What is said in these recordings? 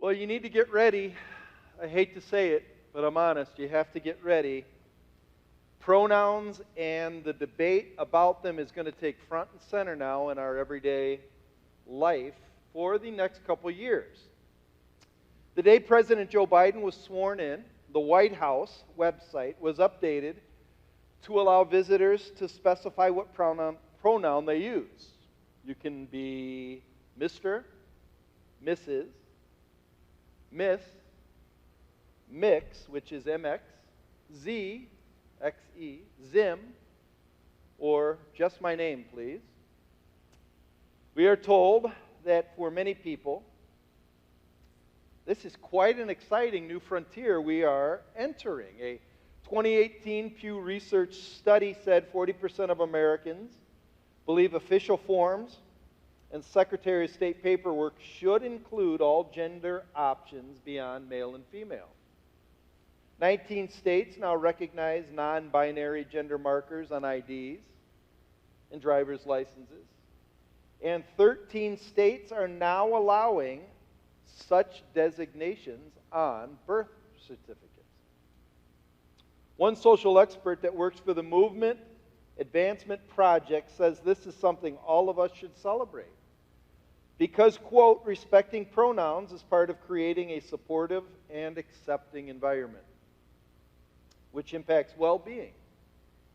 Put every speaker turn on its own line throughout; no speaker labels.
Well, you need to get ready. I hate to say it, but I'm honest. You have to get ready. Pronouns and the debate about them is going to take front and center now in our everyday life for the next couple years. The day President Joe Biden was sworn in, the White House website was updated to allow visitors to specify what pronoun they use. You can be Mr., Mrs., Miss, Mix, which is MX, Z, XE, Zim, or just my name, please. We are told that for many people, this is quite an exciting new frontier we are entering. A 2018 Pew Research study said 40% of Americans believe official forms and Secretary of State paperwork should include all gender options beyond male and female. 19 states now recognize non-binary gender markers on IDs and driver's licenses. And 13 states are now allowing such designations on birth certificates. One social expert that works for the Movement Advancement Project says this is something all of us should celebrate. Because, quote, respecting pronouns is part of creating a supportive and accepting environment, which impacts well-being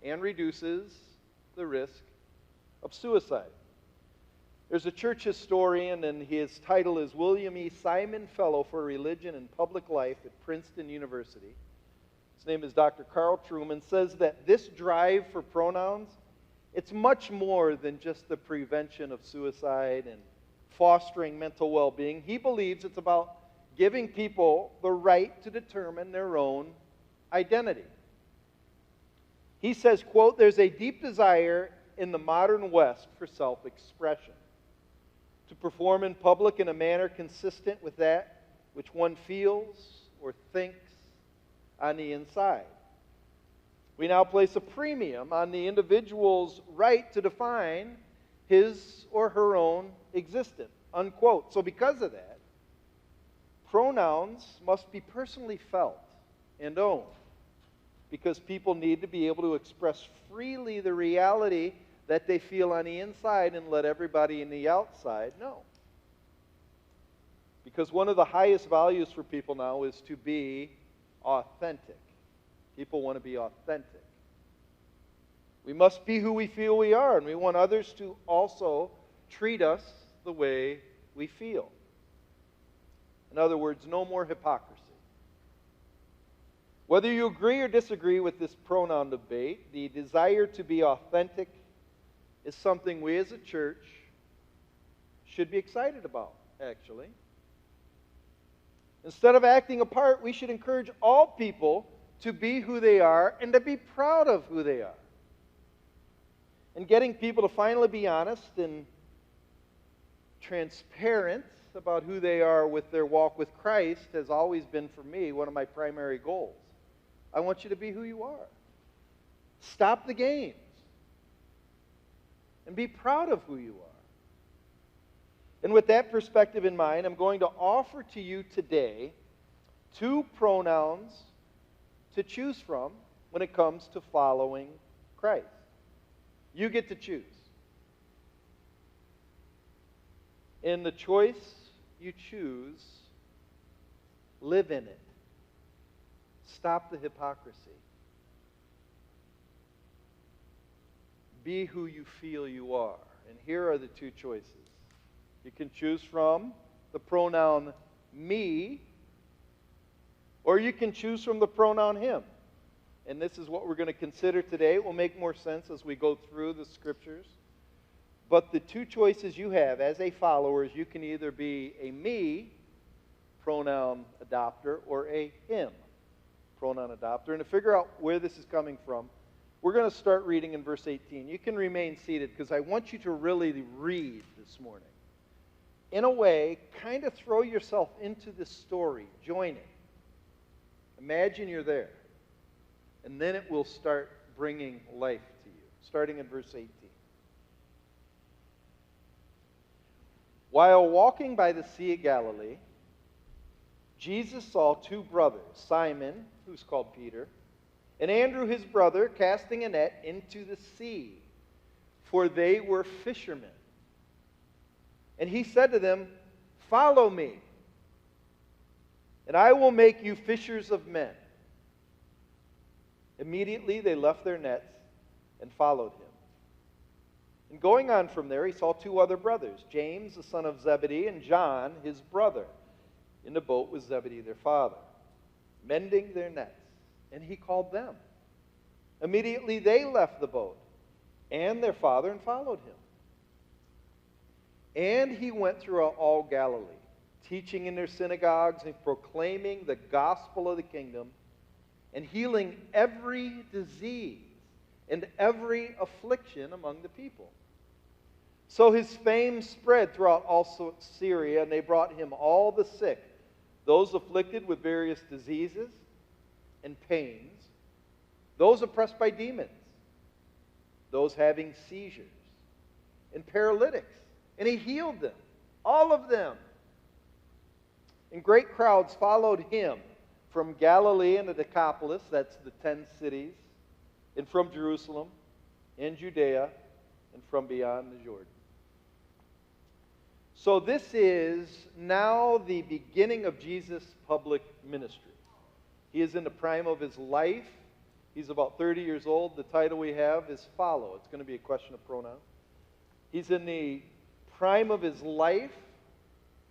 and reduces the risk of suicide. There's a church historian, and his title is William E. Simon Fellow for Religion and Public Life at Princeton University. His name is Dr. Carl Trueman, says that this drive for pronouns, it's much more than just the prevention of suicide and fostering mental well-being. He believes it's about giving people the right to determine their own identity. He says, quote, there's a deep desire in the modern West for self-expression, to perform in public in a manner consistent with that which one feels or thinks on the inside. We now place a premium on the individual's right to define his or her own existence, unquote. So because of that, pronouns must be personally felt and owned, because people need to be able to express freely the reality that they feel on the inside and let everybody in the outside know. Because one of the highest values for people now is to be authentic. People want to be authentic. We must be who we feel we are, and we want others to also treat us the way we feel. In other words, no more hypocrisy. Whether you agree or disagree with this pronoun debate, the desire to be authentic is something we as a church should be excited about, actually. Instead of acting apart, we should encourage all people to be who they are and to be proud of who they are. And getting people to finally be honest and transparent about who they are with their walk with Christ has always been, for me, one of my primary goals. I want you to be who you are. Stop the games. And be proud of who you are. And with that perspective in mind, I'm going to offer to you today 2 pronouns to choose from when it comes to following Christ. You get to choose. In the choice you choose, live in it. Stop the hypocrisy. Be who you feel you are. And here are the 2 choices. You can choose from the pronoun me, or you can choose from the pronoun him. And this is what we're going to consider today. It will make more sense as we go through the scriptures. But the 2 choices you have as a follower is you can either be a me, pronoun adopter, or a him, pronoun adopter. And to figure out where this is coming from, we're going to start reading in verse 18. You can remain seated because I want you to really read this morning. In a way, kind of throw yourself into this story. Join it. Imagine you're there. And then it will start bringing life to you. Starting in verse 18. While walking by the Sea of Galilee, Jesus saw two brothers, Simon, who's called Peter, and Andrew his brother, casting a net into the sea, for they were fishermen. And he said to them, "Follow me, and I will make you fishers of men." Immediately they left their nets and followed him. And going on from there, he saw two other brothers, James, the son of Zebedee, and John, his brother, in the boat with Zebedee, their father, mending their nets. And he called them. Immediately they left the boat and their father and followed him. And he went throughout all Galilee, teaching in their synagogues and proclaiming the gospel of the kingdom and healing every disease and every affliction among the people. So his fame spread throughout all Syria, and they brought him all the sick, those afflicted with various diseases and pains, those oppressed by demons, those having seizures, and paralytics. And he healed them, all of them. And great crowds followed him from Galilee and the Decapolis, that's the 10 cities, and from Jerusalem and Judea, and from beyond the Jordan. So this is now the beginning of Jesus' public ministry. He is in the prime of his life. He's about 30 years old. The title we have is Follow. It's going to be a question of pronouns. He's in the prime of his life.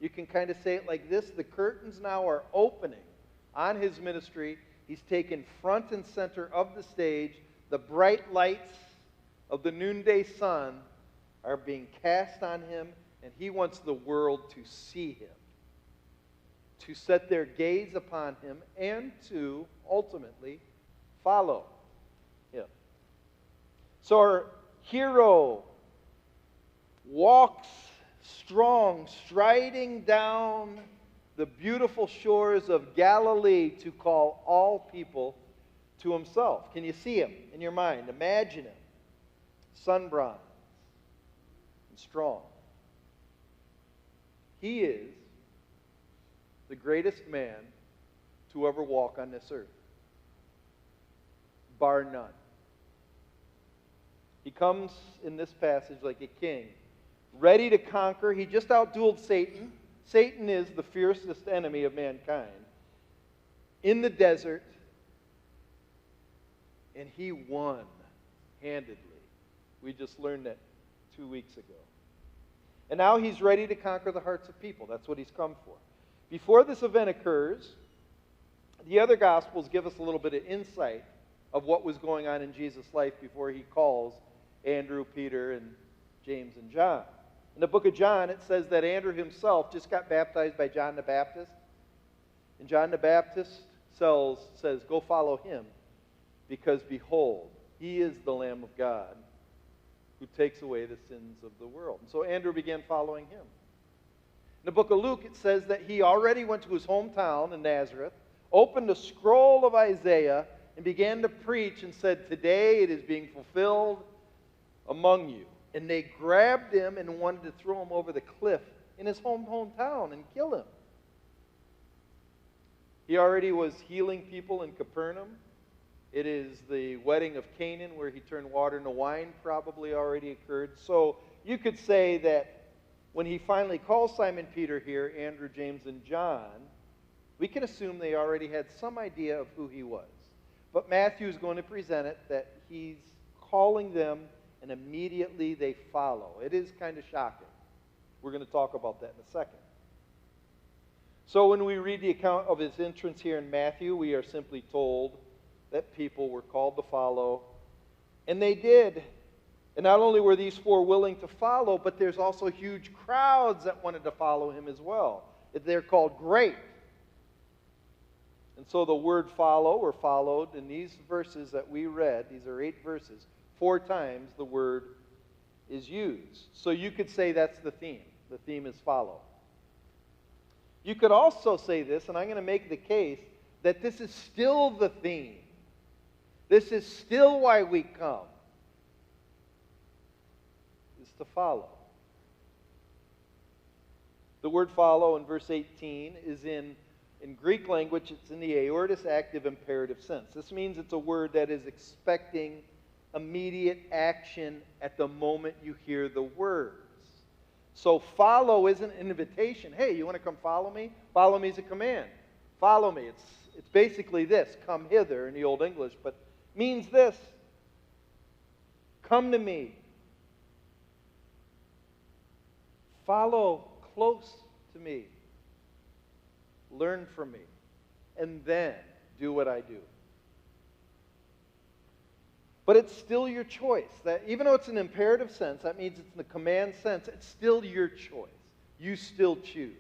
You can kind of say it like this: the curtains now are opening on his ministry. He's taken front and center of the stage. The bright lights of the noonday sun are being cast on him, and he wants the world to see him, to set their gaze upon him, and to ultimately follow him. So our hero walks strong, striding down the beautiful shores of Galilee to call all people to himself. Can you see him in your mind? Imagine him, sun-bronzed and strong. He is the greatest man to ever walk on this earth, bar none. He comes in this passage like a king, ready to conquer. He just outdueled Satan. Satan is the fiercest enemy of mankind in the desert, and he won handedly. We just learned that 2 weeks ago. And now he's ready to conquer the hearts of people. That's what he's come for. Before this event occurs, the other Gospels give us a little bit of insight of what was going on in Jesus' life before he calls Andrew, Peter, and James, and John. In the book of John, it says that Andrew himself just got baptized by John the Baptist. And John the Baptist says, "Go follow him, because behold, he is the Lamb of God who takes away the sins of the world." And so Andrew began following him. In the book of Luke, it says that he already went to his hometown in Nazareth, opened a scroll of Isaiah, and began to preach and said, "Today it is being fulfilled among you." And they grabbed him and wanted to throw him over the cliff in his hometown and kill him. He already was healing people in Capernaum. It is the wedding of Canaan where he turned water into wine, probably already occurred. So you could say that when he finally calls Simon Peter here, Andrew, James, and John, we can assume they already had some idea of who he was. But Matthew is going to present it that he's calling them and immediately they follow. It is kind of shocking. We're going to talk about that in a second. So when we read the account of his entrance here in Matthew, we are simply told that people were called to follow, and they did. And not only were these four willing to follow, but there's also huge crowds that wanted to follow him as well. They're called great. And so the word follow or followed in these verses that we read, these are 8 verses, 4 times the word is used. So you could say that's the theme. The theme is follow. You could also say this, and I'm going to make the case, that this is still the theme. This is still why we come, is to follow. The word follow in verse 18 is in In Greek language, it's in the aorist active imperative sense. This means it's a word that is expecting immediate action at the moment you hear the words. So follow isn't an invitation. Hey, you want to come follow me? Follow me is a command. Follow me. It's basically this. Come hither in the Old English, but means this. Come to me. Follow close to me. Learn from me. And then do what I do. But it's still your choice. That even though it's an imperative sense, that means it's in the command sense, it's still your choice. You still choose.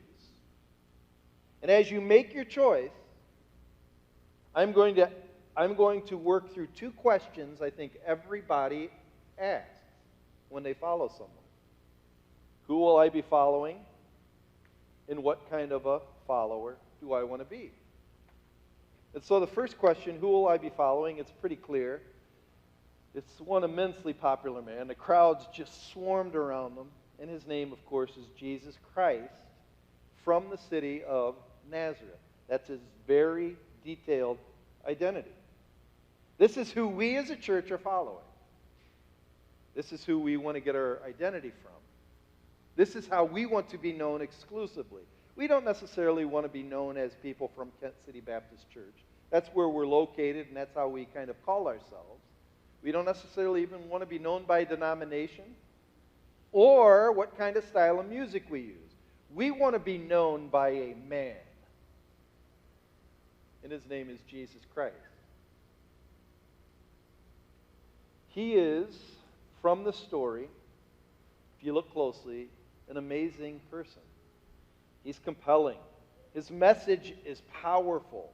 And as you make your choice, I'm going to work through two questions I think everybody asks when they follow someone. Who will I be following? And what kind of a follower do I want to be? And so the first question, who will I be following? It's pretty clear. It's one immensely popular man. The crowds just swarmed around him. And his name, of course, is Jesus Christ from the city of Nazareth. That's his very detailed identity. This is who we as a church are following. This is who we want to get our identity from. This is how we want to be known exclusively. We don't necessarily want to be known as people from Kent City Baptist Church. That's where we're located, and that's how we kind of call ourselves. We don't necessarily even want to be known by a denomination or what kind of style of music we use. We want to be known by a man. And his name is Jesus Christ. He is, from the story, if you look closely, an amazing person. He's compelling. His message is powerful.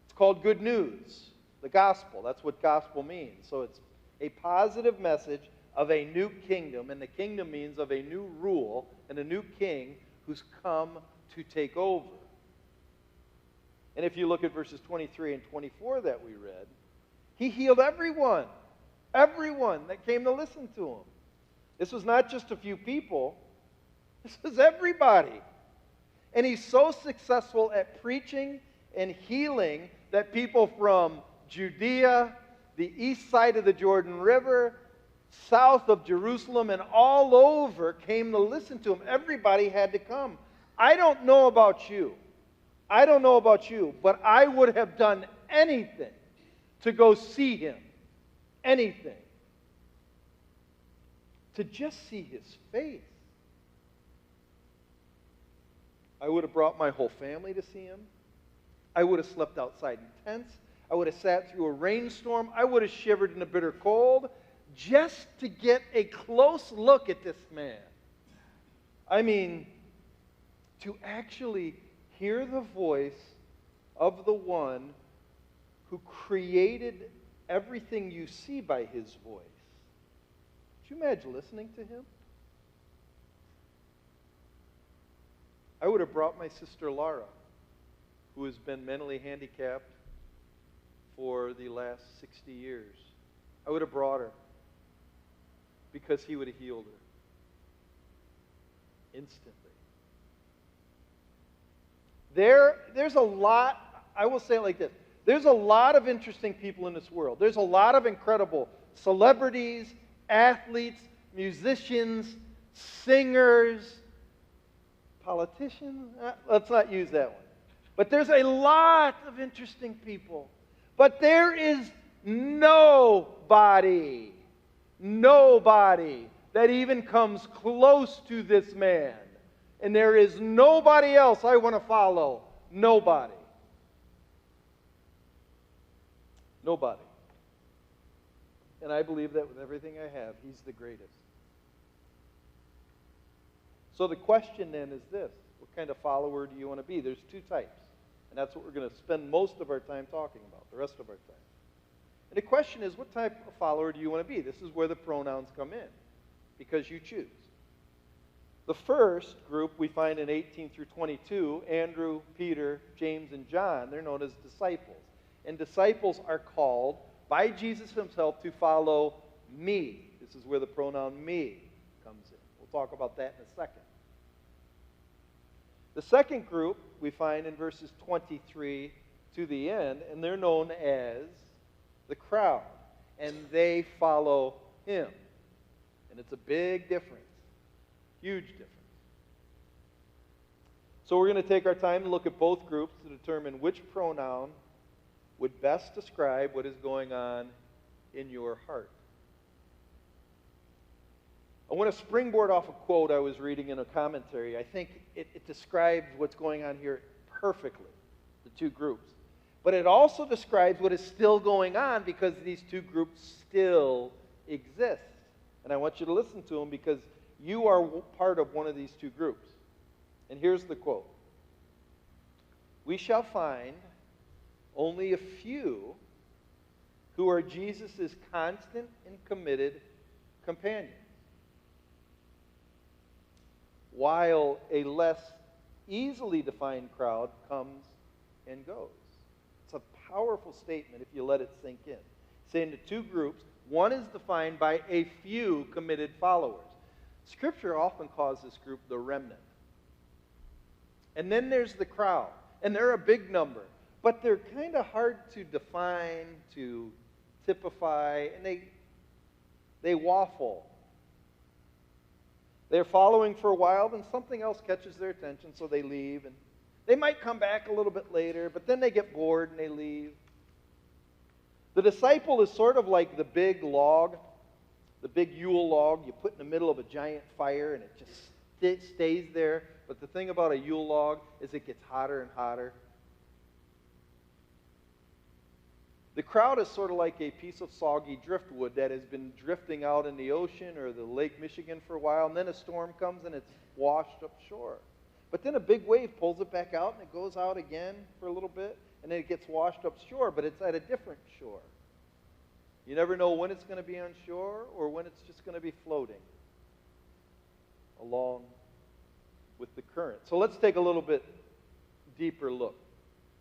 It's called good news, the gospel. That's what gospel means. So it's a positive message of a new kingdom, and the kingdom means of a new rule and a new king who's come to take over. And if you look at verses 23 and 24 that we read, he healed everyone that came to listen to him. This was not just a few people. This was everybody. And he's so successful at preaching and healing that people from Judea, the east side of the Jordan River, south of Jerusalem, and all over came to listen to him. Everybody had to come. I don't know about you. But I would have done anything to go see him. Anything. To just see his face. I would have brought my whole family to see him. I would have slept outside in tents. I would have sat through a rainstorm. I would have shivered in the bitter cold just to get a close look at this man. I mean, to actually hear the voice of the one who created everything you see by his voice. Could you imagine listening to him? I would have brought my sister Laura, who has been mentally handicapped for the last 60 years. I would have brought her because he would have healed her instantly. There's a lot, I will say it like this, there's a lot of interesting people in this world. There's a lot of incredible celebrities, athletes, musicians, singers, politicians. Let's not use that one. But there's a lot of interesting people. But there is nobody that even comes close to this man. And there is nobody else I want to follow. Nobody. And I believe that with everything I have, he's the greatest. So the question then is this. What kind of follower do you want to be? There's two types. And that's what we're going to spend most of our time talking about, the rest of our time. And the question is, what type of follower do you want to be? This is where the pronouns come in, because you choose. The first group we find in 18 through 22, Andrew, Peter, James, and John, they're known as disciples. And disciples are called by Jesus himself to follow me. This is where the pronoun me comes in. We'll talk about that in a second. The second group we find in verses 23 to the end, and they're known as the crowd, and they follow him. And it's a big difference, huge difference. So we're going to take our time to look at both groups to determine which pronoun would best describe what is going on in your heart. I want to springboard off a quote I was reading in a commentary. I think it describes what's going on here perfectly, the two groups. But it also describes what is still going on because these two groups still exist. And I want you to listen to them because you are part of one of these two groups. And here's the quote. We shall find only a few who are Jesus' constant and committed companions, while a less easily defined crowd comes and goes. It's a powerful statement if you let it sink in. Saying the two groups, one is defined by a few committed followers. Scripture often calls this group the remnant. And then there's the crowd, and they're a big number, but they're kind of hard to define, to typify, and they waffle. They're following for a while, then something else catches their attention, so they leave. And they might come back a little bit later, but then they get bored and they leave. The disciple is sort of like the big log, the big Yule log you put in the middle of a giant fire, and it just stays there. But the thing about a Yule log is it gets hotter and hotter. The crowd is sort of like a piece of soggy driftwood that has been drifting out in the ocean or the Lake Michigan for a while, and then a storm comes and it's washed up shore. But then a big wave pulls it back out and it goes out again for a little bit, and then it gets washed up shore, but it's at a different shore. You never know when it's going to be on shore or when it's just going to be floating along with the current. So let's take a little bit deeper look,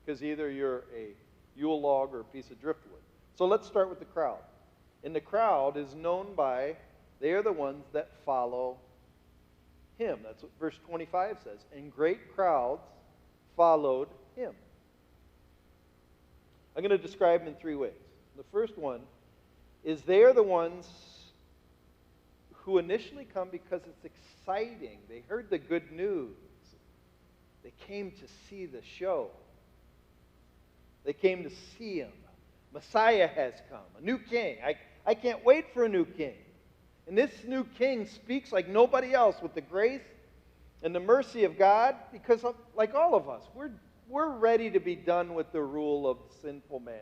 because either you're a Yule log or a piece of driftwood. So let's start with the crowd. And the crowd is known by, they are the ones that follow him. That's what verse 25 says. And great crowds followed him. I'm going to describe them in three ways. The first one is they are the ones who initially come because it's exciting. They heard the good news. They came to see the show. They came to see him. Messiah has come, a new king. I can't wait for a new king. And this new king speaks like nobody else with the grace and the mercy of God, because like all of us, we're ready to be done with the rule of sinful man.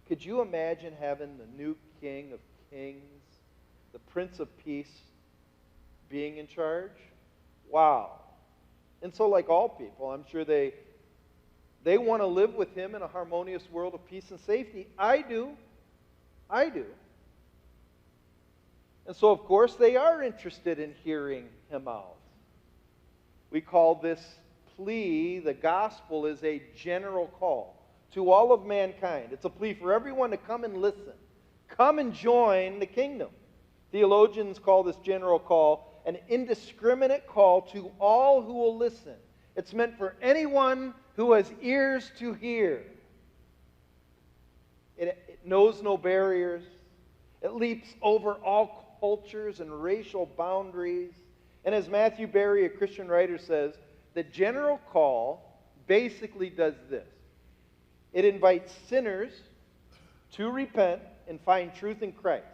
Could you imagine having the new King of Kings, the Prince of Peace, being in charge? Wow. And so like all people, I'm sure they want to live with him in a harmonious world of peace and safety. I do. And so, of course, they are interested in hearing him out. We call this plea, the gospel is a general call to all of mankind. It's a plea for everyone to come and listen. Come and join the kingdom. Theologians call this general call an indiscriminate call to all who will listen. It's meant for anyone who has ears to hear. It knows no barriers. It leaps over all cultures and racial boundaries. And as Matthew Berry, a Christian writer, says, the general call basically does this. It invites sinners to repent and find truth in Christ,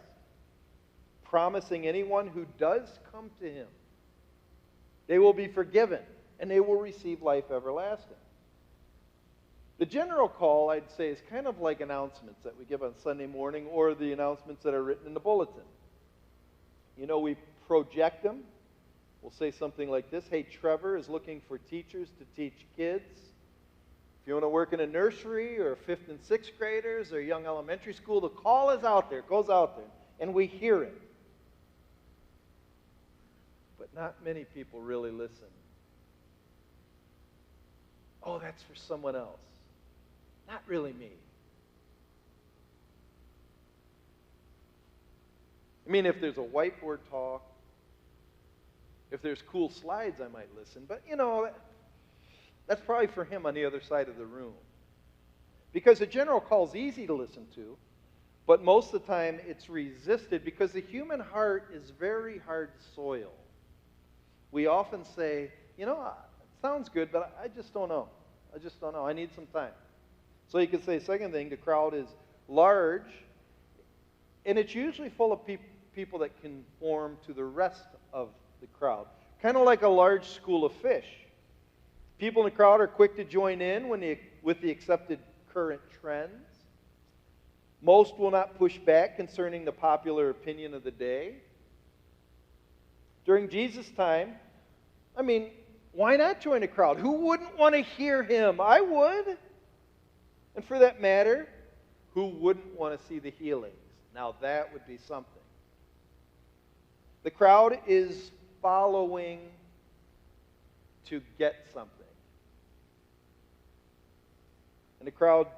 promising anyone who does come to him, they will be forgiven and they will receive life everlasting. The general call, I'd say, is kind of like announcements that we give on Sunday morning or the announcements that are written in the bulletin. You know, we project them. We'll say something like this: hey, Trevor is looking for teachers to teach kids. If you want to work in a nursery or 5th and 6th graders or young elementary school, the call is out there, it goes out there, and we hear it. But not many people really listen. Oh, that's for someone else. Not really me. I mean, if there's a whiteboard talk, if there's cool slides, I might listen. But, you know, That's probably for him on the other side of the room. Because a general call is easy to listen to, but most of the time it's resisted because the human heart is very hard soil. We often say, it sounds good, but I just don't know. I just don't know. I need some time. So you could say, second thing, the crowd is large, and it's usually full of people that conform to the rest of the crowd. Kind of like a large school of fish. People in the crowd are quick to join in with the accepted current trends. Most will not push back concerning the popular opinion of the day. During Jesus' time, why not join a crowd? Who wouldn't want to hear him? I would. And for that matter, who wouldn't want to see the healings? Now that would be something. The crowd is following to get something. And the crowd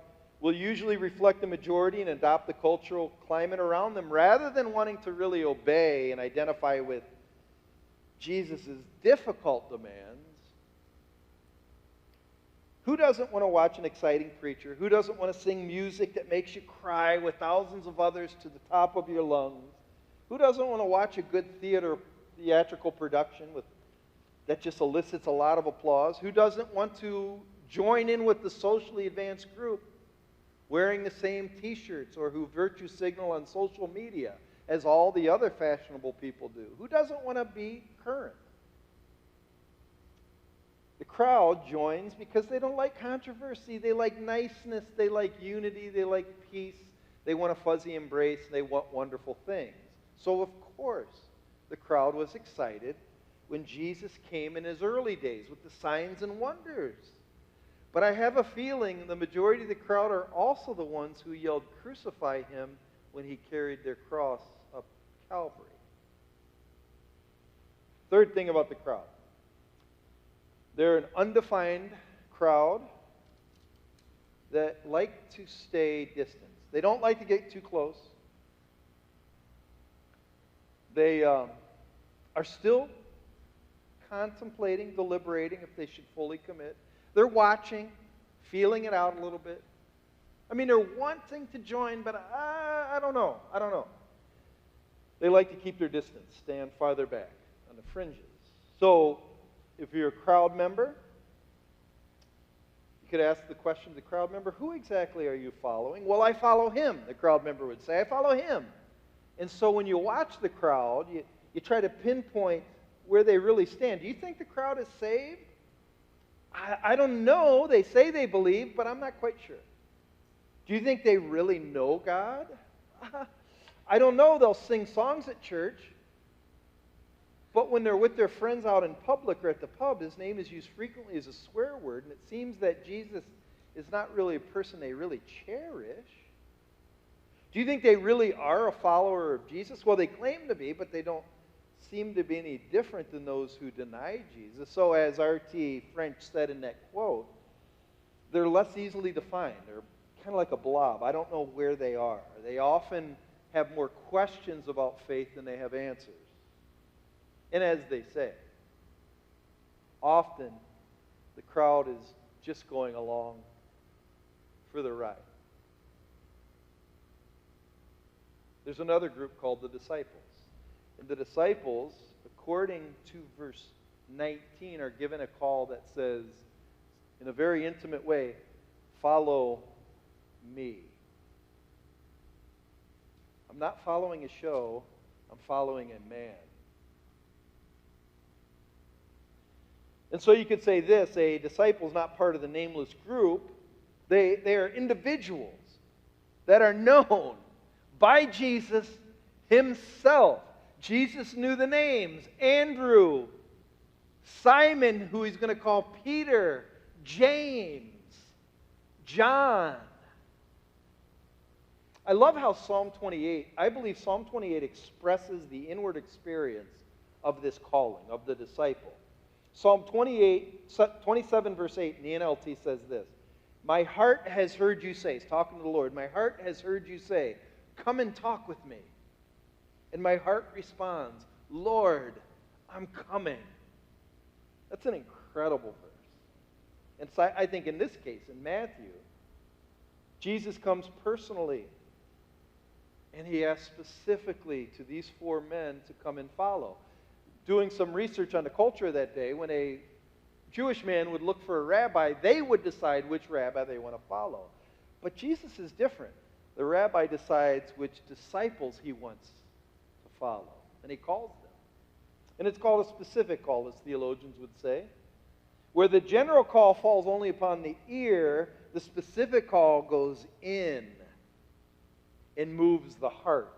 will usually reflect the majority and adopt the cultural climate around them rather than wanting to really obey and identify with Jesus' difficult demands. Who doesn't want to watch an exciting preacher? Who doesn't want to sing music that makes you cry with thousands of others to the top of your lungs? Who doesn't want to watch a good theatrical production that just elicits a lot of applause? Who doesn't want to join in with the socially advanced group wearing the same t-shirts or who virtue signal on social media as all the other fashionable people do? Who doesn't want to be current? The crowd joins because they don't like controversy. They like niceness. They like unity. They like peace. They want a fuzzy embrace. They want wonderful things. So, of course, the crowd was excited when Jesus came in his early days with the signs and wonders. But I have a feeling the majority of the crowd are also the ones who yelled, "Crucify him," when he carried their cross up Calvary. Third thing about the crowd. They're an undefined crowd that like to stay distant. They don't like to get too close. They are still contemplating, deliberating if they should fully commit. They're watching, feeling it out a little bit. They're wanting to join, but I don't know. I don't know. They like to keep their distance, stand farther back on the fringes. So, if you're a crowd member, you could ask the question to the crowd member, who exactly are you following? Well, I follow him, the crowd member would say. I follow him. And so when you watch the crowd, you try to pinpoint where they really stand. Do you think the crowd is saved? I don't know. They say they believe, but I'm not quite sure. Do you think they really know God? I don't know. They'll sing songs at church. But when they're with their friends out in public or at the pub, his name is used frequently as a swear word, and it seems that Jesus is not really a person they really cherish. Do you think they really are a follower of Jesus? Well, they claim to be, but they don't seem to be any different than those who deny Jesus. So as R.T. French said in that quote, they're less easily defined. They're kind of like a blob. I don't know where they are. They often have more questions about faith than they have answers. And as they say, often the crowd is just going along for the ride. There's another group called the disciples. And the disciples, according to verse 19, are given a call that says, in a very intimate way, follow me. I'm not following a show, I'm following a man. And so you could say this, a disciple is not part of the nameless group. They are individuals that are known by Jesus himself. Jesus knew the names. Andrew, Simon, who he's going to call Peter, James, John. I love how I believe Psalm 28 expresses the inward experience of this calling, of the disciple. Psalm 27, verse 8 in the NLT says this, my heart has heard you say, he's talking to the Lord, my heart has heard you say, come and talk with me. And my heart responds, Lord, I'm coming. That's an incredible verse. And so I think in this case, in Matthew, Jesus comes personally, and he asks specifically to these four men to come and follow. Doing some research on the culture of that day, when a Jewish man would look for a rabbi, they would decide which rabbi they want to follow. But Jesus is different. The rabbi decides which disciples he wants to follow, and he calls them. And it's called a specific call, as theologians would say. Where the general call falls only upon the ear, the specific call goes in and moves the heart.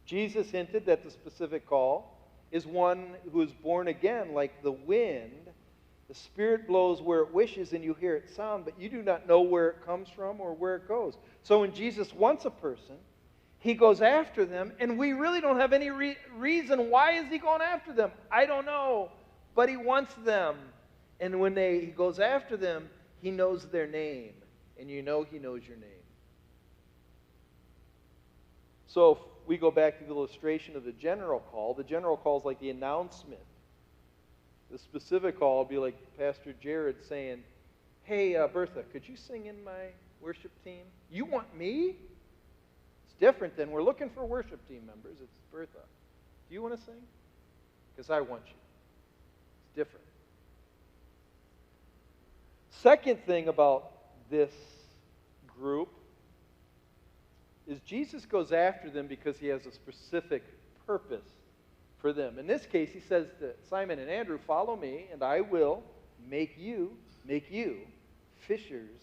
Jesus hinted that the specific call is one who is born again like the wind. The Spirit blows where it wishes and you hear it sound, but you do not know where it comes from or where it goes. So when Jesus wants a person, he goes after them, and we really don't have any reason. Why is he going after them? I don't know, but he wants them. And when he goes after them, he knows their name, and you know he knows your name. So if we go back to the illustration of the general call is like the announcement. The specific call would be like Pastor Jared saying, hey, Bertha, could you sing in my worship team? You want me? It's different than we're looking for worship team members. It's Bertha. Do you want to sing? Because I want you. It's different. Second thing about this group is Jesus goes after them because he has a specific purpose for them. In this case, he says to Simon and Andrew, follow me, and I will make you fishers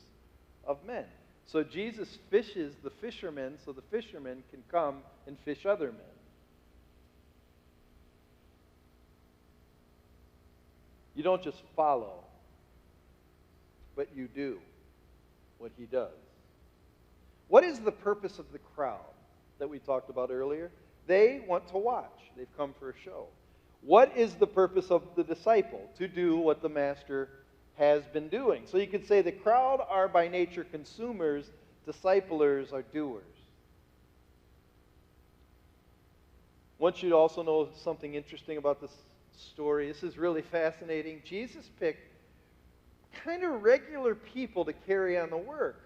of men. So Jesus fishes the fishermen so the fishermen can come and fish other men. You don't just follow, but you do what he does. What is the purpose of the crowd that we talked about earlier? They want to watch. They've come for a show. What is the purpose of the disciple? To do what the master has been doing. So you could say the crowd are by nature consumers, disciplers are doers. I want you to also know something interesting about this story. This is really fascinating. Jesus picked kind of regular people to carry on the work.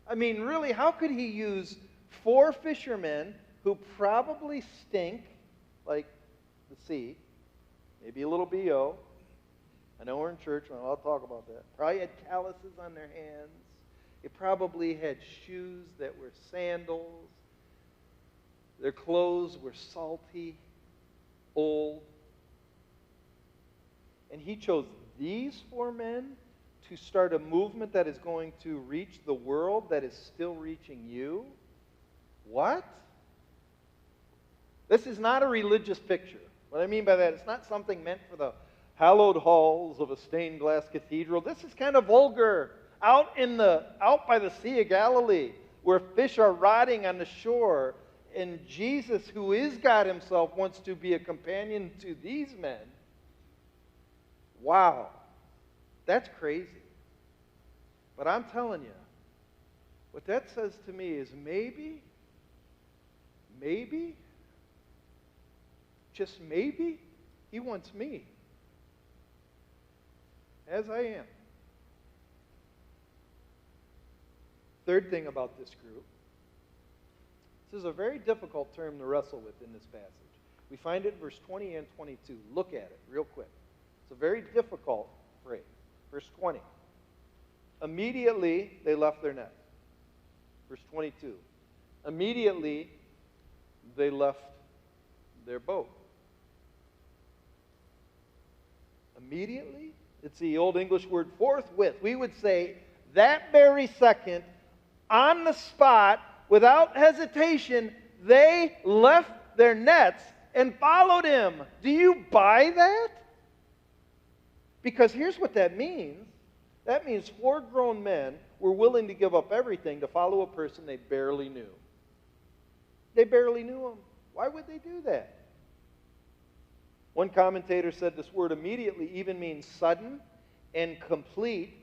I mean, really, how could he use four fishermen who probably stink like the sea, maybe a little B.O.? I know we're in church, and I'll talk about that. Probably had calluses on their hands. They probably had shoes that were sandals. Their clothes were salty, old. And he chose these four men to start a movement that is going to reach the world that is still reaching you? What? This is not a religious picture. What I mean by that, it's not something meant for the hallowed halls of a stained glass cathedral. This is kind of vulgar. Out by the Sea of Galilee, where fish are rotting on the shore, and Jesus, who is God himself, wants to be a companion to these men. Wow. That's crazy. But I'm telling you, what that says to me is maybe, just maybe, he wants me as I am. Third thing about this group, this is a very difficult term to wrestle with in this passage. We find it in verse 20 and 22. Look at it real quick. It's a very difficult phrase. Verse 20. Immediately they left their nets. Verse 22. Immediately they left their boat. Immediately? It's the old English word forthwith. We would say that very second, on the spot, without hesitation, they left their nets and followed him. Do you buy that? Because here's what that means. That means four grown men were willing to give up everything to follow a person they barely knew. They barely knew him. Why would they do that? One commentator said this word immediately even means sudden and complete.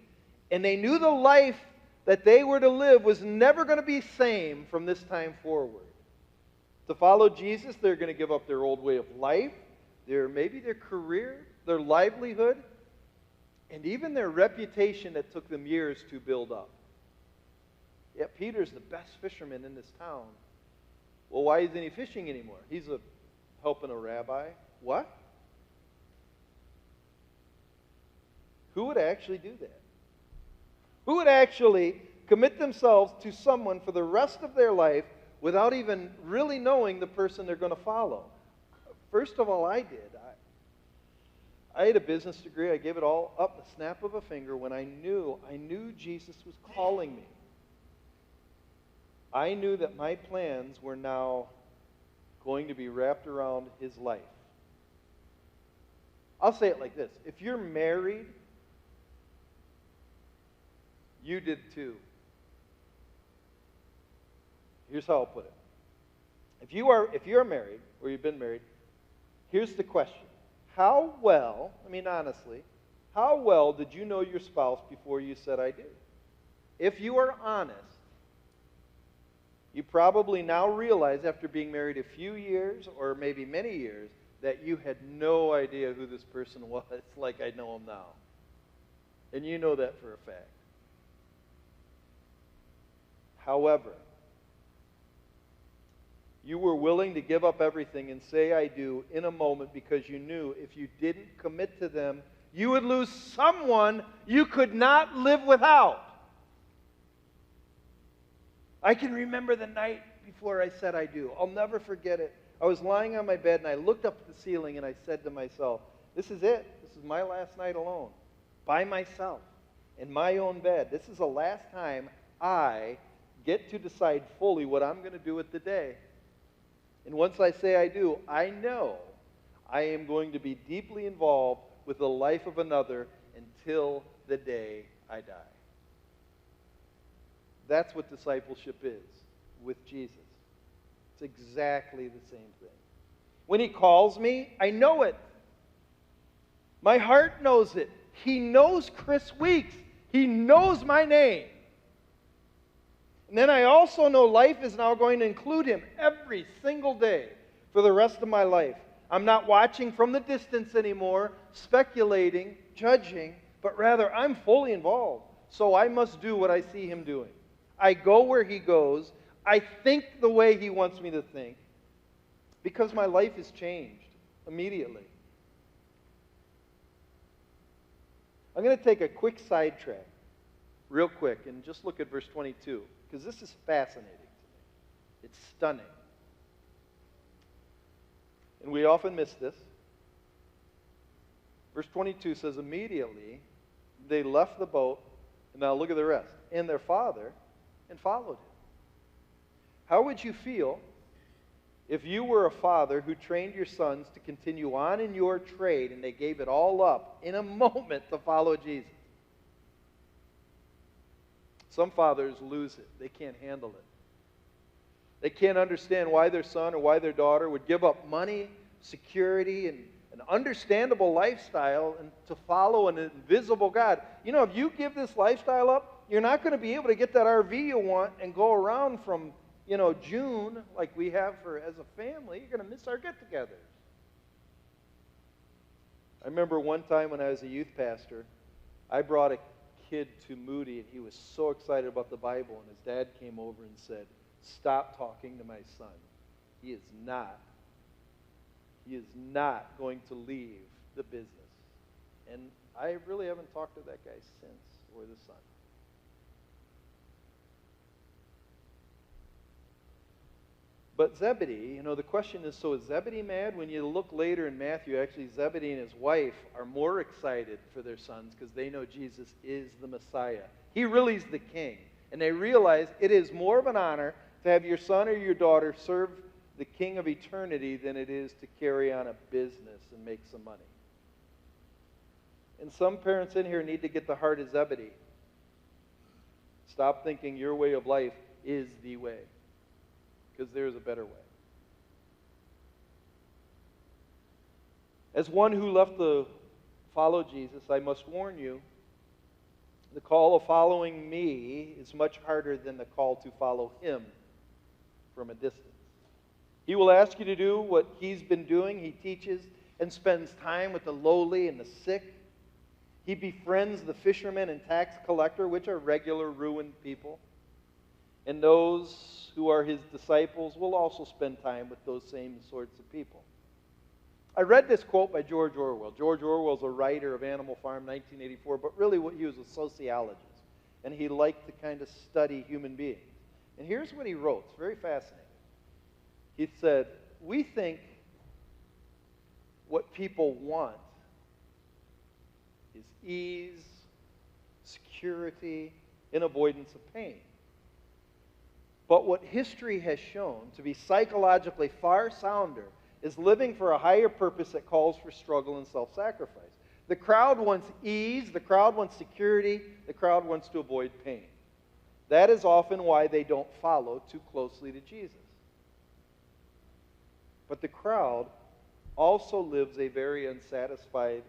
And they knew the life that they were to live was never going to be the same from this time forward. To follow Jesus, they're going to give up their old way of life, maybe their career, their livelihood. and even their reputation that took them years to build up. Yet Peter's the best fisherman in this town. Well, why isn't he fishing anymore? He's helping a rabbi. What? Who would actually do that? Who would actually commit themselves to someone for the rest of their life without even really knowing the person they're going to follow? First of all, I did. I had a business degree. I gave it all up the snap of a finger when I knew Jesus was calling me. I knew that my plans were now going to be wrapped around his life. I'll say it like this. If you're married, you did too. Here's how I'll put it. If you're married, or you've been married, here's the question. How well, honestly, how well did you know your spouse before you said I do? If you are honest, you probably now realize after being married a few years, or maybe many years, that you had no idea who this person was like I know him now. And you know that for a fact. However, you were willing to give up everything and say I do in a moment because you knew if you didn't commit to them, you would lose someone you could not live without. I can remember the night before I said I do. I'll never forget it. I was lying on my bed and I looked up at the ceiling and I said to myself, this is it. This is my last night alone, by myself, in my own bed. This is the last time I get to decide fully what I'm going to do with the day. And once I say I do, I know I am going to be deeply involved with the life of another until the day I die. That's what discipleship is with Jesus. It's exactly the same thing. When he calls me, I know it. My heart knows it. He knows Chris Weeks. He knows my name. And then I also know life is now going to include him every single day for the rest of my life. I'm not watching from the distance anymore, speculating, judging, but rather I'm fully involved. So I must do what I see him doing. I go where he goes. I think the way he wants me to think because my life has changed immediately. I'm going to take a quick sidetrack, real quick, and just look at verse 22. Because this is fascinating to me. It's stunning. And we often miss this. Verse 22 says, immediately they left the boat, and now look at the rest, and their father, and followed him. How would you feel if you were a father who trained your sons to continue on in your trade, and they gave it all up in a moment to follow Jesus? Some fathers lose it. They can't handle it. They can't understand why their son or why their daughter would give up money, security, and an understandable lifestyle and to follow an invisible God. You know, if you give this lifestyle up, you're not going to be able to get that RV you want and go around from, June like we have as a family. You're going to miss our get-togethers. I remember one time when I was a youth pastor, I brought a kid to Moody, and he was so excited about the Bible, and his dad came over and said, stop talking to my son. He is not going to leave the business. And I really haven't talked to that guy since, or the son. But Zebedee, the question is, so is Zebedee mad? When you look later in Matthew, actually Zebedee and his wife are more excited for their sons because they know Jesus is the Messiah. He really is the king. And they realize it is more of an honor to have your son or your daughter serve the king of eternity than it is to carry on a business and make some money. And some parents in here need to get the heart of Zebedee. Stop thinking your way of life is the way, because there is a better way. As one who left to follow Jesus, I must warn you, the call of following me is much harder than the call to follow him from a distance. He will ask you to do what he's been doing. He teaches and spends time with the lowly and the sick. He befriends the fisherman and tax collector, which are regular ruined people. And those who are his disciples will also spend time with those same sorts of people. I read this quote by George Orwell. George Orwell's a writer of Animal Farm, 1984, but really he was a sociologist. And he liked to kind of study human beings. And here's what he wrote. It's very fascinating. He said, we think what people want is ease, security, and avoidance of pain. But what history has shown to be psychologically far sounder is living for a higher purpose that calls for struggle and self-sacrifice. The crowd wants ease, the crowd wants security, the crowd wants to avoid pain. That is often why they don't follow too closely to Jesus. But the crowd also lives a very unsatisfied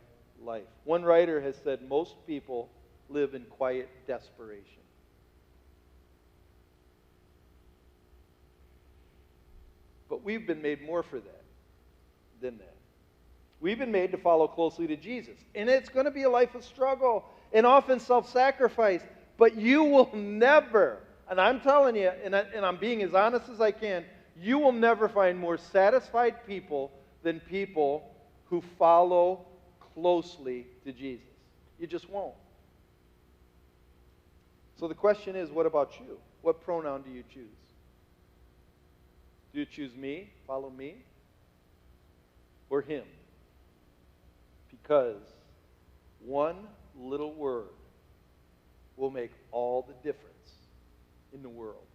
life. One writer has said most people live in quiet desperation. But we've been made more for that than that. We've been made to follow closely to Jesus. And it's going to be a life of struggle and often self-sacrifice. But you will never, and I'm telling you, and I'm being as honest as I can, you will never find more satisfied people than people who follow closely to Jesus. You just won't. So the question is, what about you? What pronoun do you choose? Do you choose me, follow me, or him? Because one little word will make all the difference in the world.